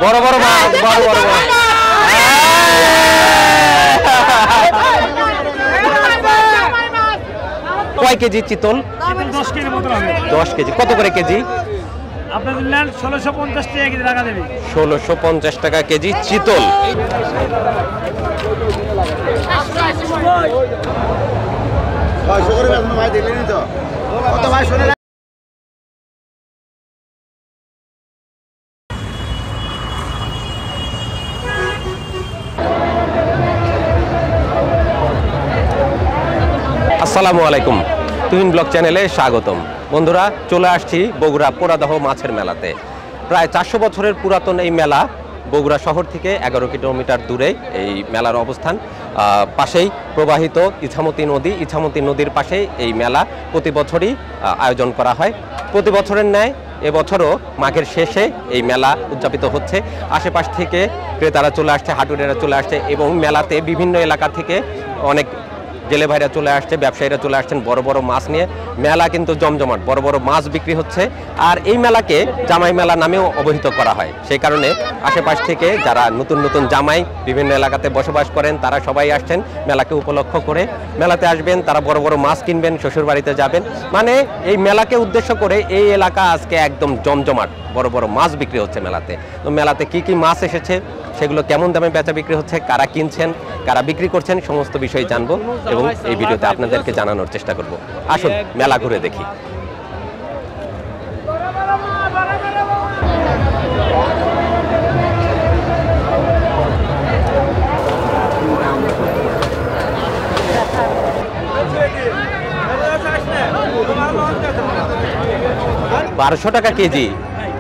বড় বড় মাছ, বড় বড় মাছ। কয় কেজি চিতল? 10 কেজি মতো হবে। 10 কেজি। কত করে কেজি? আপনাদের নেন 1650 টাকা কেজি রাখা দেবে। 1650 টাকা কেজি চিতল। আসসালামু আলাইকুম, তুহিন ব্লগ চ্যানেলে স্বাগতম। বন্ধুরা, চলে আসছি বগুড়া পোড়াদহ মাছের মেলাতে। প্রায় 400 বছরের পুরাতন এই মেলা। বগুড়া শহর থেকে 11 কিলোমিটার দূরে এই মেলার অবস্থান। পাশেই প্রবাহিত ইছামতি নদী। ইছামতি নদীর পাশেই এই মেলা প্রতি বছরই আয়োজন করা হয়। প্রতি বছরের ন্যায় এবছরও মাঘের শেষে এই মেলা উদযাপিত হচ্ছে। আশেপাশ থেকে ক্রেতারা চলে আসছে, হাটুরেরা চলে আসছে এবং মেলাতে বিভিন্ন এলাকা থেকে অনেক জেলে ভাইরা চলে আসছে, ব্যবসায়ীরা চলে আসছেন বড় বড় মাছ নিয়ে। মেলা কিন্তু জমজমাট, বড় বড় মাছ বিক্রি হচ্ছে। আর এই মেলাকে জামাই মেলা নামেও অবহিত করা হয়। সেই কারণে আশেপাশ থেকে যারা নতুন নতুন জামাই বিভিন্ন এলাকাতে বসবাস করেন তারা সবাই আসছেন মেলাকে উপলক্ষ করে। মেলাতে আসবেন, তারা বড় বড় মাছ কিনবেন, শ্বশুর বাড়িতে যাবেন। মানে এই মেলাকে উদ্দেশ্য করে এই এলাকা আজকে একদম জমজমাট, বড় বড় মাছ বিক্রি হচ্ছে মেলাতে। তো মেলাতে কি কি মাছ এসেছে, সেগুলো কেমন দামে বেচা বিক্রি হচ্ছে, কারা কিনছেন, কারা বিক্রি করছেন, সমস্ত বিষয় জানবো এবং এই ভিডিওতে আপনাদেরকে জানানোর চেষ্টা করব। আসুন মেলা ঘুরে দেখি। বারোশো টাকা কেজি।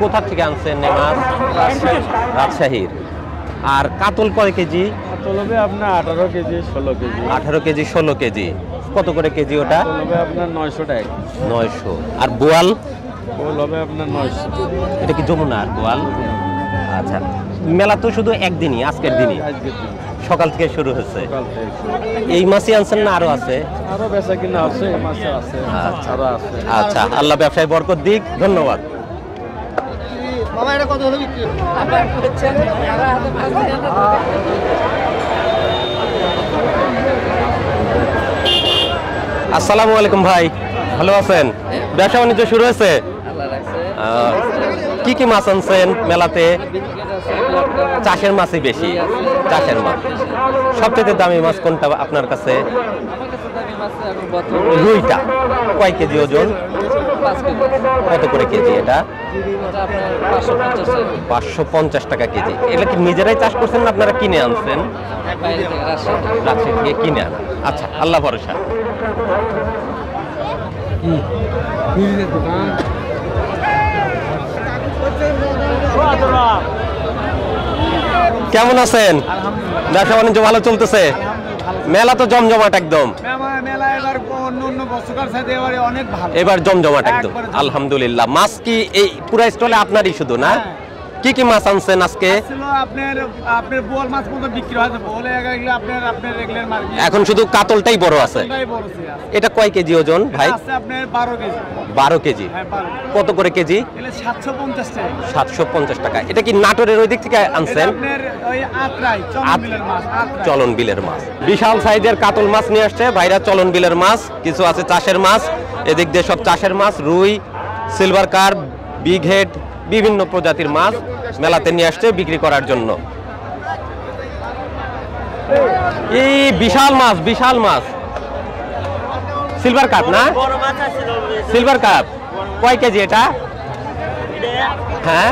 কোথা থেকে আনছেন এই মাছ? রাজশাহীর। আর কাতল কয় কেজি? কাতল হবে আপনার 18 কেজি 16 কেজি। 18 KG 16 KG. কত করে কেজি ওটা? কাতল হবে আপনার 900 টাকা। 900। আর বোয়াল? বোয়াল হবে আপনার 900। এটা কি যমুনার বোয়াল? আচ্ছা, মেলা তো শুধু একদিনই, আজকের দিনই, আজকের দিন সকাল থেকে শুরু হচ্ছে। সকাল থেকে। এই মাছই আনছেন না আরো আছে? আরো বেচা কিনা আছে, এই মাছ আছে। আচ্ছা। আরো আছে। আচ্ছা, আল্লাহ ব্যবসায় বরকত দিক। ধন্যবাদ। আসসালামু আলাইকুম ভাই, ভালো আছেন? ব্যবসা বাণিজ্য শুরু হয়েছে? কি কি মাছ আনছেন মেলাতে? চাষের মাছই বেশি। চাষের মাছ। সবচেয়ে দামি মাছ কোনটা আপনার কাছে? রুইটা। কয় কেজি ওজন? 5 কেজি। কত করে কেজি এটা? আপনার 550 টাকা। 550 টাকা কেজি। এটা কি নিজেরাই চাষ করছেন না আপনারা কিনে আনছেন? বাইরে থেকে রাজশাহী থেকে কিনে আনা। আচ্ছা, আল্লাহ ভরসা। কেমন আছেন? ব্যবসা বাণিজ্য ভালো চলতেছে? মেলা তো জমজমাট একদম। মেলা এবার অন্য বছরকার সাথে এবারে অনেক ভালো। এবার জমজমাট একদম, আলহামদুলিল্লাহ। মাছ কি এই পুরো স্টলে আপনারই শুধু না? কি কি মাছ আনছেন আজকে? আপনার বোয়াল মাছ মতো বিক্রি হয়, বোয়াল আপনার রেগুলার মাছ। এখন শুধু কাতলটাই বড় আছে। এটা কয় কেজি ওজন ভাই? আপনার 12 কেজি। 12 কেজি। কত করে কেজি? 750 টাকা। 750 টাকা। এটা কি নাটোরের ওই দিক থেকে আনছেন? আপনার ওই আত্রাই চলন বিলের মাছ। চলন বিলের মাছ। বিশাল সাইজের কাতল মাছ নিয়ে আসছে ভাইরা। চলন বিলের মাছ, কিছু আছে চাষের মাছ। এদিক দিয়ে সব চাষের মাছ, রুই, সিলভার কার্প, বিগ হেড, বিভিন্ন প্রজাতির মাছ মেলাতে নিয়ে আসছে বিক্রি করার জন্য। এই বিশাল মাছ, বিশাল মাছ। সিলভার কাপ না? Silver cup. কয় কেজি এটা? হ্যাঁ,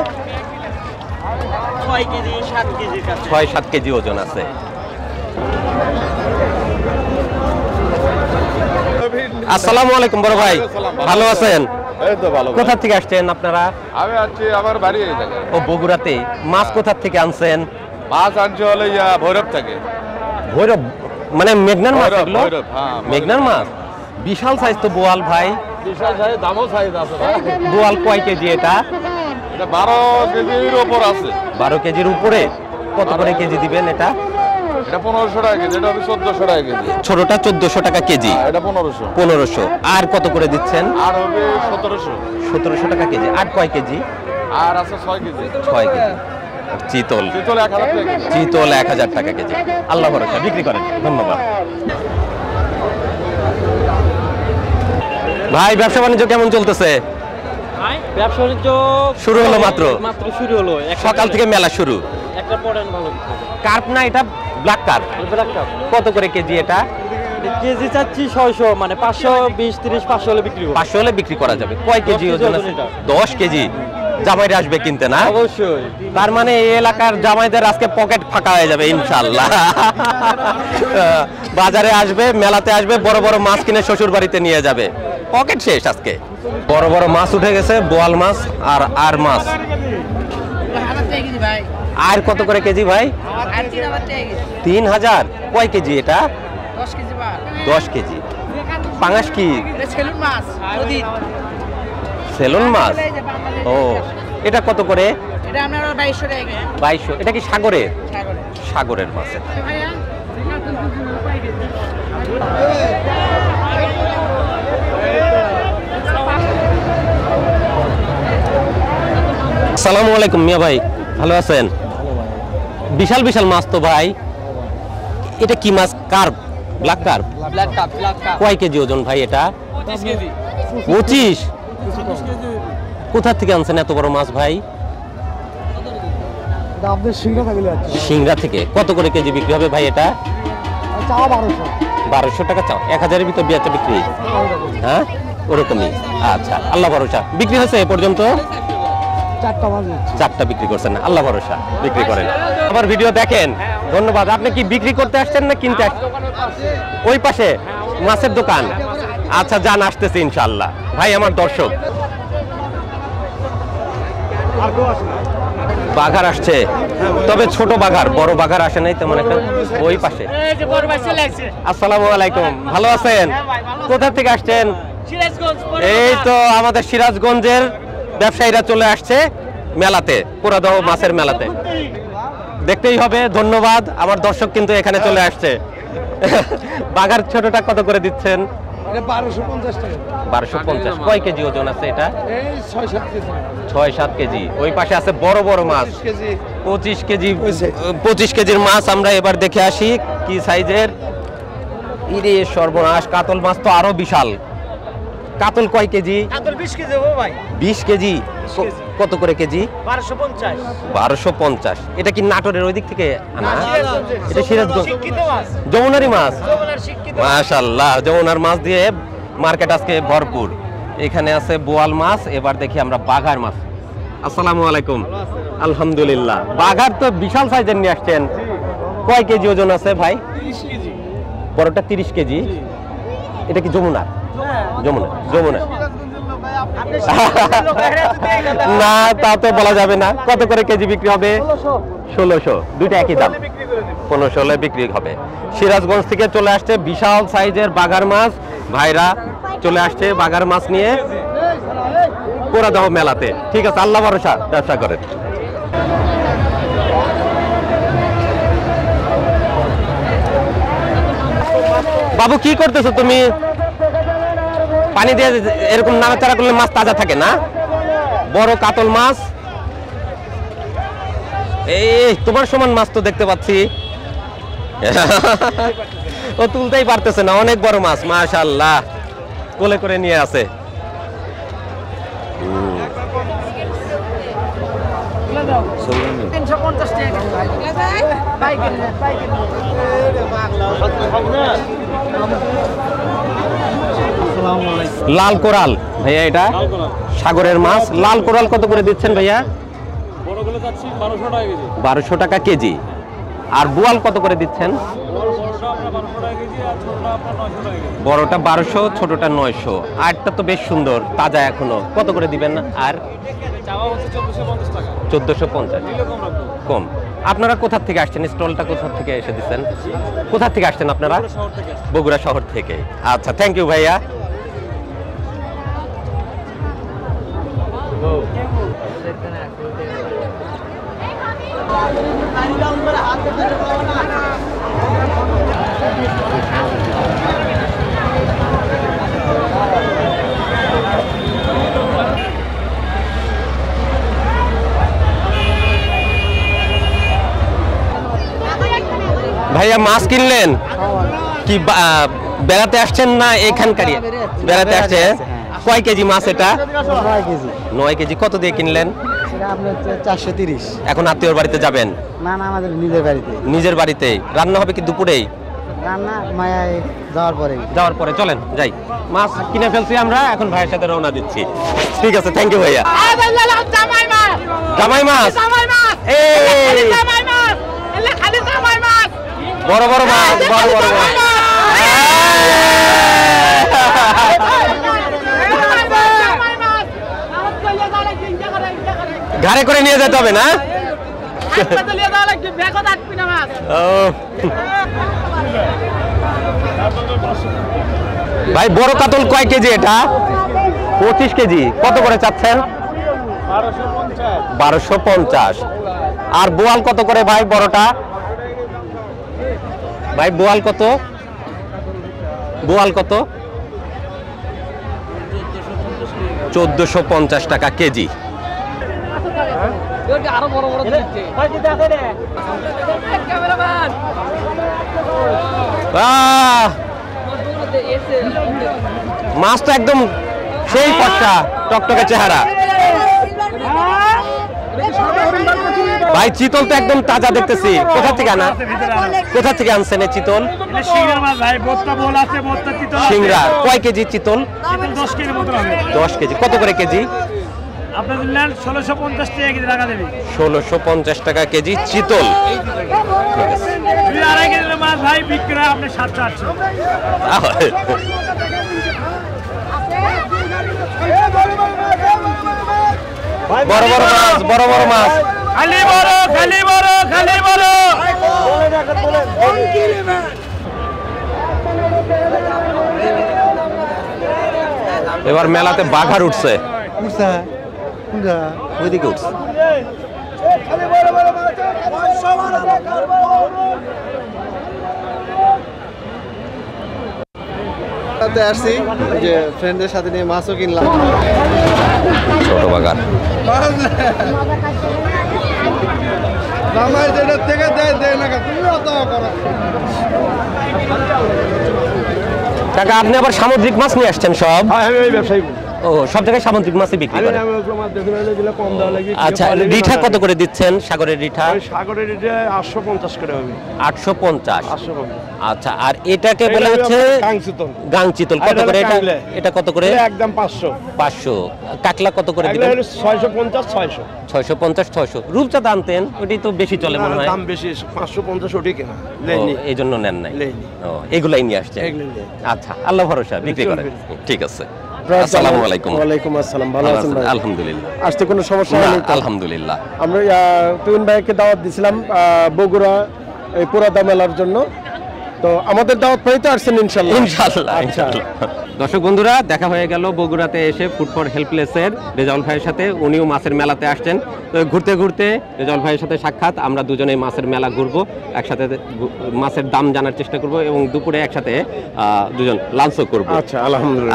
6-7 কেজি ওজন আছে। আসসালামু আলাইকুম বড় ভাই, ভালো আছেন? এই তো ভালো। কোথা থেকে আসছেন আপনারা? আমি আছি আমার বাড়ি এই জায়গায়। ও, বগুড়াতে। মাছ কোথা থেকে আনছেন? মাছ আনছে হলে ভৈরব থেকে। ভৈরব মানে মেঘনার মাছ এগুলো? ভৈরব, হ্যাঁ। মেঘনার মাছ। বিশাল সাইজ তো বোয়াল ভাই। বিশাল সাইজ, দামও সাইজ আছে ভাই। বোয়াল কয় কেজি এটা? এটা 12 কেজির উপর আছে। 12 কেজির উপরে। কত করে কেজি দিবেন এটা? এটা 1500 টাকা কেজি, এটা হবে 1400 টাকা কেজি। ছোটটা 1400 টাকা কেজি, এটা 1500, 1500। আর কত করে দিচ্ছেন? আর হবে 1700। 1700 টাকা কেজি। আর কয় কেজি? আর আছে 6 কেজি। 6 কেজি। আর চিতল, চিতল 1000 টাকা কেজি। চিতল 1000 টাকা কেজি। আল্লাহ ভরসা, বিক্রি করেন। ধন্যবাদ ভাই। ব্যবসা বাণিজ্য কেমন চলতেছে? ব্যবসা বাণিজ্য শুরু হলো মাত্র শুরু হলো। সকাল থেকে মেলা শুরু। একটা পড়েন ভালো কার্প না, এটা ব্ল্যাক কার্প। ব্ল্যাক কাপ কত করে কেজি এটা? কেজি চাচ্ছি 600, মানে 520, 30, 500 হলে বিক্রি হবে। 500 হলে বিক্রি করা যাবে। কয় কেজি 10 কেজি ওজন ওজন আছে? এটা। 10 কেজি। জামাইরা আসবে কিনতে না? অবশ্যই। তার মানে এই এলাকার জামাইদের আজকে পকেট ফাঁকা হয়ে যাবে ইনশাআল্লাহ। বাজারে আসবে, মেলাতে আসবে, বড় বড় মাছ কিনে শ্বশুর বাড়িতে নিয়ে যাবে, পকেট শেষ আজকে। বড় বড় মাছ উঠে গেছে, বোয়াল মাছ আর মাছ। আর কত করে কেজি ভাই? 3000। কয় কেজি এটা? 10 কেজি। পাঙাশ কি? সেলুন মাছ। ও, এটা কত করে? 2200। এটা কি সাগরের? সাগরের মাছ। আসসালামু আলাইকুম মিয়া ভাই, ভালো আছেন? বিশাল বিশাল মাছ তো ভাই। এটা কি মাছ? Carp, black carp. Black carp কয় কেজি ওজন ভাই এটা? 25 কেজি। 25। কোথা থেকে আনছেন এত বড় মাছ ভাই? সিংড়া থেকে। কত করে কেজি বিক্রি হবে ভাই এটা? 1200 টাকা চাও। 1000-এর ভিতর বেচা বিক্রি? হ্যাঁ, ওরকমই। আচ্ছা, আল্লাহ ভরসা। বিক্রি হয়েছে এ পর্যন্ত? 4টা বিক্রি করছেন। আল্লাহ ভরসা, বিক্রি করেন। আমার ভিডিও দেখেন, ধন্যবাদ। আপনি কি বিক্রি করতে আসছেন না কিনতে আসছেন? ওই পাশে মাছের দোকান। আচ্ছা, যান, আসতেছে ইনশাআল্লাহ। ভাই আমার দর্শক। বাঘার আসছে, তবে ছোট বাঘার, বড় বাঘার আসে নাই তেমন একটা। ওই পাশে। আসসালামু আলাইকুম, ভালো আছেন? কোথা থেকে আসছেন? এই তো আমাদের সিরাজগঞ্জের ব্যবসায়ীরা চলে আসছে মেলাতে, পুরাদহ মাছের মেলাতে। দেখতেই হবে। ধন্যবাদ। আমার দর্শক কিন্তু এখানে চলে আসছে। বাঘার ছোটটা কত করে দিচ্ছেন? 1250। কয় কেজি ওজন আছে এটা? 6-7 কেজি। ওই পাশে আছে বড় বড় মাছ, 25 কেজি। 25 কেজির মাছ আমরা এবার দেখে আসি কি সাইজের। ইরে সর্বনাশ, কাতল মাছ তো আরো বিশাল। কাতল কয় কেজি? 20 কেজি হবে ভাই। 20 কেজি। কত করে কেজি? 1250। 1250। এটা কি নাটোরের ওই দিক থেকে আনা? এটা সিরাজগঞ্জ। শিক্ষিত মাছ। যমুনারি মাছ। যমুনার শিক্ষিত। মাশাআল্লাহ, যমুনার মাছ দিয়ে মার্কেট আজকে ভরপুর। এখানে আছে বোয়াল মাছ। এবার দেখি আমরা বাঘার মাছ। আসসালামু আলাইকুম। আলহামদুলিল্লাহ। বাঘার তো বিশাল সাইজের নিয়ে আসছেন। কয় কেজি ওজন আছে ভাই? 30 কেজি। বড়টা 30 কেজি। এটা কি যমুনা? যমুনা। না, তা তো বলা যাবে না। কত করে কেজি বিক্রি হবে? 1600। দুইটা একই দাম। 1500 হলে বিক্রি হবে। সিরাজগঞ্জ থেকে চলে আসছে বিশাল সাইজের বাঘার মাছ। ভাইরা চলে আসছে বাঘার মাছ নিয়ে পুরাদহ মেলাতে। ঠিক আছে, আল্লাহ ভরসা, ব্যবসা করেন। বাবু কি করতেছো তুমি? পানি দিয়ে এরকম নাড়াচাড়া করলে মাছ তাজা থাকে না? বড় কাতল মাছ। এই তোমার সমান মাছ তো দেখতে পাচ্ছি। ও তুলতেই পারতেছে না, অনেক বড় মাছ। মাশাআল্লাহ, কোলে করে নিয়ে আছে। লাল কোরাল ভাইয়া, এটা সাগরের মাছ। লাল কোরাল কত করে দিচ্ছেন ভাইয়া? 1200 টাকা কেজি। আর বোয়াল কত করে দিচ্ছেন? বড়টা 1200, ছোটটা 900। আরটা তো বেশ সুন্দর, তাজা এখনো। কত করে দিবেন? আর 1450 কম। আপনারা কোথা থেকে আসছেন? স্টলটা কোথা থেকে এসে দিচ্ছেন? কোথা থেকে আসছেন আপনারা? বগুড়া শহর থেকে। আচ্ছা, থ্যাংক ইউ ভাইয়া। ভাইয়া মাছ কিনলেন কি বেড়াতে আসছেন না এখানকারই বেড়াতে আসছে কয় কেজি মাছ এটা 9 কেজি 9 কেজি কত দিয়ে কিনলেন সেটা আপনার 430 এখন আত্মীয়র বাড়িতে যাবেন না না আমাদের নিজের বাড়িতে নিজের বাড়িতেই রান্না হবে কি দুপুরেই রান্না মায়ায় যাওয়ার পরে চলেন যাই মাছ কিনে ফেলছি আমরা এখন ভাইয়ের সাথে রওনা দিচ্ছি ঠিক আছে থ্যাংক ইউ ভাইয়া জামাই মাছ এই বড় বড় মাছ বড় বড় মাছ ঘাড়ে করে নিয়ে যেতে হবে না ভাই বড় কাতল কয় কেজি এটা 25 কেজি কত করে চাচ্ছেন 1250 আর বোয়াল কত করে ভাই বড়টা ভাই বোয়াল কত 1450 টাকা কেজি মাছ তো একদম সেই ফর্সা টকটকে চেহারা ভাই চিতল তো একদম তাজা দেখতেছি কোথা থেকে আনছেন এই চিতল সিংড়া কয় কেজি চিতল 10 কেজি কত করে কেজি 1650 টাকা কেজি চিতল বড় বড় মাছ এবার মেলাতে বাঘার উঠছে ওইদিকে উঠছে আসছি যে ফ্রেন্ডদের সাথে নিয়ে মাছও কিনলাম ছোট বাগান থেকে দেয় না তুমি কাকা আপনি আবার সামুদ্রিক মাছ নিয়ে আসছেন সব ব্যবসায়ী ও সব জায়গায় সামুদ্রিক মাছই বিক্রি করেন আচ্ছা রিঠা কত করে দিচ্ছেন সাগরের রিঠা 850 করে হবে 850 আচ্ছা আর এটাকে বলা হচ্ছে গাংচিতল কত করে এটা কত করে একদম 500 কাকলা কত করে দিবেন 650 600 রূপচাঁদ আনতেন ওটাই তো বেশি চলে মনে হয় দাম বেশি 550 ওটি কেনা লেনি এই জন্য নেন নাই লেনি ও এগুলাই নিয়ে আসছেন আচ্ছা আল্লাহ ভরসা বিক্রি করেন ঠিক আছে আসসালামু আলাইকুম ওয়ালাইকুম আসসালাম ভালো আছেন ভাই আলহামদুলিল্লাহ আসতে কোনো সমস্যা হয়নি তো আলহামদুলিল্লাহ আমরা তুহিন ভাইকে দাওয়াত দিছিলাম বগুড়া এই পুরাদা মেলার জন্য তো আমাদের দাওয়াত পেয়ে তো আসছেন ইনশাআল্লাহ দর্শক বন্ধুরা দেখা হয়ে গেল বগুড়াতে এসে ফুড ফর হেল্পলেসের রেজাউল ভাইয়ের সাথে উনিও মাছের মেলাতে আসছেন তো ঘুরতে ঘুরতে রেজাউল ভাইয়ের সাথে সাক্ষাৎ আমরা দুজনেই মাছের মেলা ঘুরবো একসাথে মাছের দাম জানার চেষ্টা করব এবং দুপুরে একসাথে দুজন লাঞ্চও করবো আচ্ছা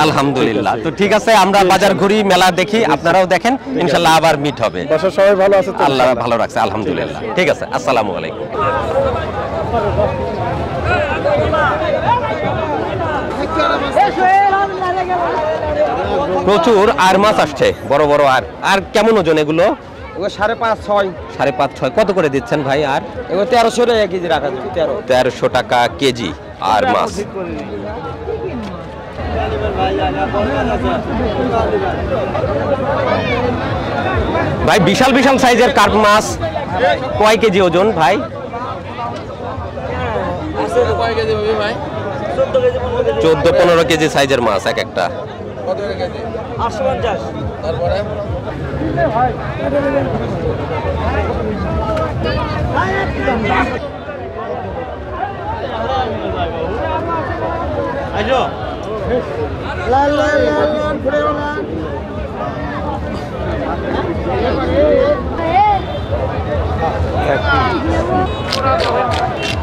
আলহামদুলিল্লাহ তো ঠিক আছে আমরা বাজার ঘুরি মেলা দেখি আপনারাও দেখেন ইনশাআল্লাহ আবার মিট হবে বাসা সবাই ভালো আছে আল্লাহ ভালো রাখছে আলহামদুলিল্লাহ ঠিক আছে আসসালামু আলাইকুম প্রচুর আর মাছ আসছে বড় বড় আর কেমন ওজন এগুলো 5.5-6 কত করে দিচ্ছেন ভাই আর 1300 টাকা কেজি রাখা যাবে 1300 টাকা কেজি আর মাছ ভাই বিশাল বিশাল সাইজের কার্প মাছ কয় কেজি ওজন ভাই 14-15 কেজি সাইজের মাছ এক একটা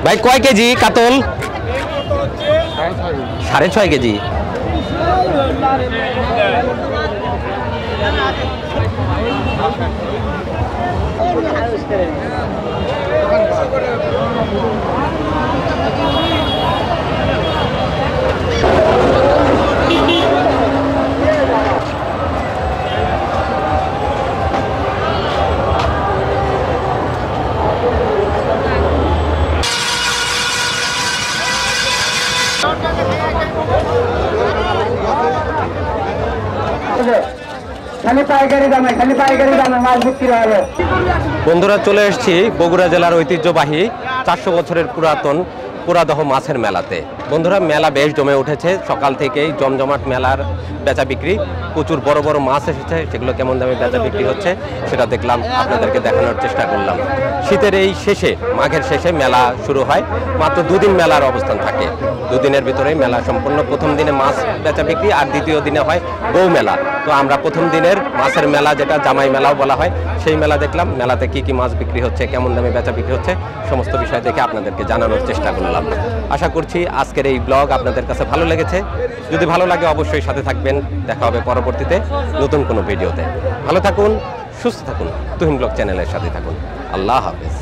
ভাই কয় কেজি কাতল 6.5 কেজি। বন্ধুরা চলে এসেছি বগুড়া জেলার ঐতিহ্যবাহী 400 বছরের পুরাতন পুরাদহ মাছের মেলাতে। বন্ধুরা মেলা বেশ জমে উঠেছে, সকাল থেকেই জমজমাট মেলার বেচা বিক্রি। প্রচুর বড় বড় মাছ এসেছে, সেগুলো কেমন দামে বেচা বিক্রি হচ্ছে সেটা দেখলাম, আপনাদেরকে দেখানোর চেষ্টা করলাম। শীতের এই শেষে, মাঘের শেষে মেলা শুরু হয়। মাত্র 2 দিন মেলার অবস্থান থাকে। 2 দিনের ভিতরেই মেলা সম্পূর্ণ। প্রথম দিনে মাছ বেচা বিক্রি আর দ্বিতীয় দিনে হয় বউ মেলা। তো আমরা প্রথম দিনের মাছের মেলা, যেটা জামাই মেলাও বলা হয়, সেই মেলা দেখলাম। মেলাতে কি কি মাছ বিক্রি হচ্ছে, কেমন দামে বেচা বিক্রি হচ্ছে, সমস্ত বিষয় দেখে আপনাদেরকে জানানোর চেষ্টা করলাম। আশা করছি আজকের এই ব্লগ আপনাদের কাছে ভালো লেগেছে। যদি ভালো লাগে অবশ্যই সাথে থাকবেন। দেখা হবে পরবর্তীতে নতুন কোনো ভিডিওতে। ভালো থাকুন, সুস্থ থাকুন, তুহিন ব্লগ চ্যানেলের সাথে থাকুন। আল্লাহ হাফেজ।